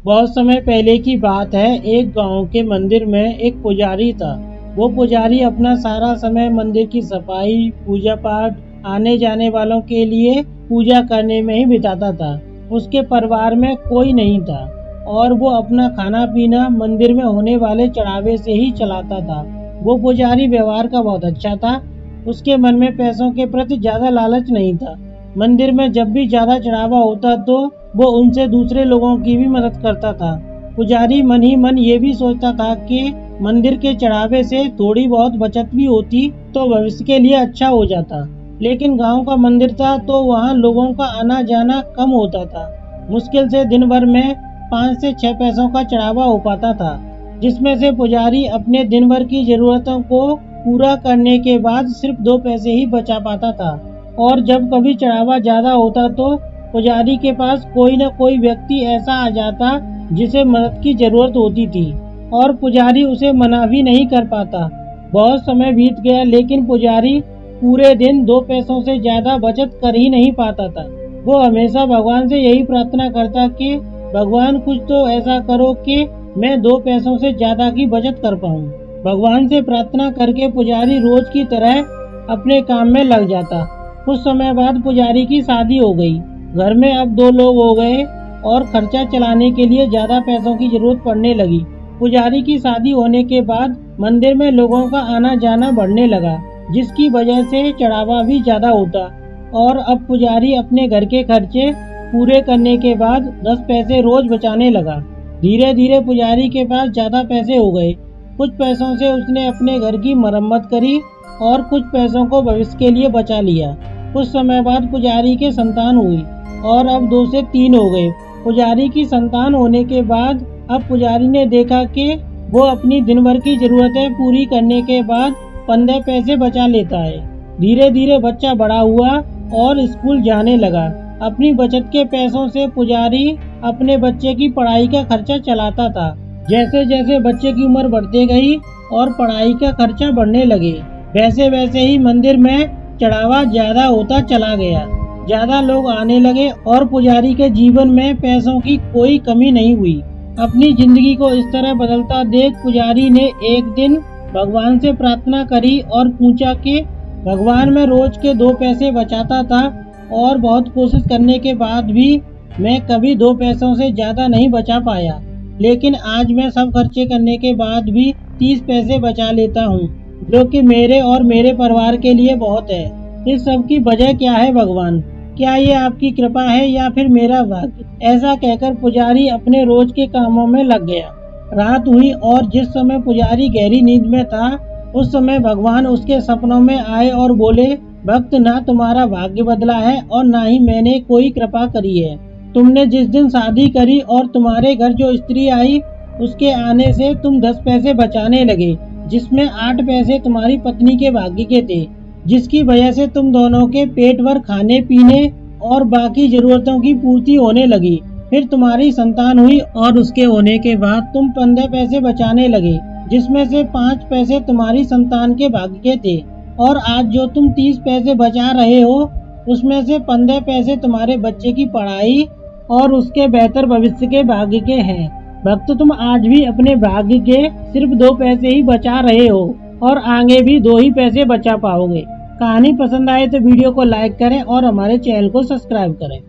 बहुत समय पहले की बात है। एक गांव के मंदिर में एक पुजारी था। वो पुजारी अपना सारा समय मंदिर की सफाई, पूजा पाठ, आने जाने वालों के लिए पूजा करने में ही बिताता था। उसके परिवार में कोई नहीं था और वो अपना खाना पीना मंदिर में होने वाले चढ़ावे से ही चलाता था। वो पुजारी व्यवहार का बहुत अच्छा था। उसके मन में पैसों के प्रति ज्यादा लालच नहीं था। मंदिर में जब भी ज्यादा चढ़ावा होता तो वो उनसे दूसरे लोगों की भी मदद करता था। पुजारी मन ही मन ये भी सोचता था कि मंदिर के चढ़ावे से थोड़ी बहुत बचत भी होती तो भविष्य के लिए अच्छा हो जाता। लेकिन गांव का मंदिर था तो वहाँ लोगों का आना जाना कम होता था। मुश्किल से दिन भर में 5 से 6 पैसों का चढ़ावा हो पाता था, जिसमें से पुजारी अपने दिन भर की जरूरतों को पूरा करने के बाद सिर्फ 2 पैसे ही बचा पाता था। और जब कभी चढ़ावा ज्यादा होता तो पुजारी के पास कोई न कोई व्यक्ति ऐसा आ जाता जिसे मदद की जरूरत होती थी और पुजारी उसे मना भी नहीं कर पाता। बहुत समय बीत गया लेकिन पुजारी पूरे दिन 2 पैसों से ज्यादा बचत कर ही नहीं पाता था। वो हमेशा भगवान से यही प्रार्थना करता कि भगवान कुछ तो ऐसा करो कि मैं 2 पैसों से ज्यादा की बचत कर पाऊँ। भगवान से प्रार्थना करके पुजारी रोज की तरह अपने काम में लग जाता। कुछ समय बाद पुजारी की शादी हो गई। घर में अब 2 लोग हो गए और खर्चा चलाने के लिए ज्यादा पैसों की जरूरत पड़ने लगी। पुजारी की शादी होने के बाद मंदिर में लोगों का आना जाना बढ़ने लगा, जिसकी वजह से चढ़ावा भी ज्यादा होता। और अब पुजारी अपने घर के खर्चे पूरे करने के बाद 10 पैसे रोज बचाने लगा। धीरे धीरे पुजारी के पास ज्यादा पैसे हो गए। कुछ पैसों से उसने अपने घर की मरम्मत करी और कुछ पैसों को भविष्य के लिए बचा लिया। कुछ समय बाद पुजारी के संतान हुई और अब 2 से 3 हो गए। पुजारी की संतान होने के बाद अब पुजारी ने देखा कि वो अपनी दिन भर की जरूरतें पूरी करने के बाद 15 पैसे बचा लेता है। धीरे धीरे बच्चा बड़ा हुआ और स्कूल जाने लगा। अपनी बचत के पैसों से पुजारी अपने बच्चे की पढ़ाई का खर्चा चलाता था। जैसे जैसे बच्चे की उम्र बढ़ती गई और पढ़ाई का खर्चा बढ़ने लगे, वैसे वैसे ही मंदिर में चढ़ावा ज्यादा होता चला गया। ज्यादा लोग आने लगे और पुजारी के जीवन में पैसों की कोई कमी नहीं हुई। अपनी जिंदगी को इस तरह बदलता देख पुजारी ने एक दिन भगवान से प्रार्थना करी और पूछा कि भगवान, मैं रोज के 2 पैसे बचाता था और बहुत कोशिश करने के बाद भी मैं कभी 2 पैसों से ज्यादा नहीं बचा पाया, लेकिन आज मैं सब खर्चे करने के बाद भी 30 पैसे बचा लेता हूँ, जो कि मेरे और मेरे परिवार के लिए बहुत है। इस सब की वजह क्या है भगवान? क्या ये आपकी कृपा है या फिर मेरा भाग्य? ऐसा कहकर पुजारी अपने रोज के कामों में लग गया। रात हुई और जिस समय पुजारी गहरी नींद में था उस समय भगवान उसके सपनों में आए और बोले, भक्त, ना तुम्हारा भाग्य बदला है और ना ही मैंने कोई कृपा करी है। तुमने जिस दिन शादी करी और तुम्हारे घर जो स्त्री आई उसके आने से तुम 10 पैसे बचाने लगे, जिसमें 8 पैसे तुम्हारी पत्नी के भाग्य के थे, जिसकी वजह से तुम दोनों के पेट भर खाने पीने और बाकी जरूरतों की पूर्ति होने लगी। फिर तुम्हारी संतान हुई और उसके होने के बाद तुम 15 पैसे बचाने लगे, जिसमें से 5 पैसे तुम्हारी संतान के भाग्य के थे। और आज जो तुम 30 पैसे बचा रहे हो उसमें से 15 पैसे तुम्हारे बच्चे की पढ़ाई और उसके बेहतर भविष्य के भाग्य के हैं। भक्त, तुम आज भी अपने भाग्य के सिर्फ 2 पैसे ही बचा रहे हो और आगे भी 2 ही पैसे बचा पाओगे। कहानी पसंद आए तो वीडियो को लाइक करें और हमारे चैनल को सब्सक्राइब करें।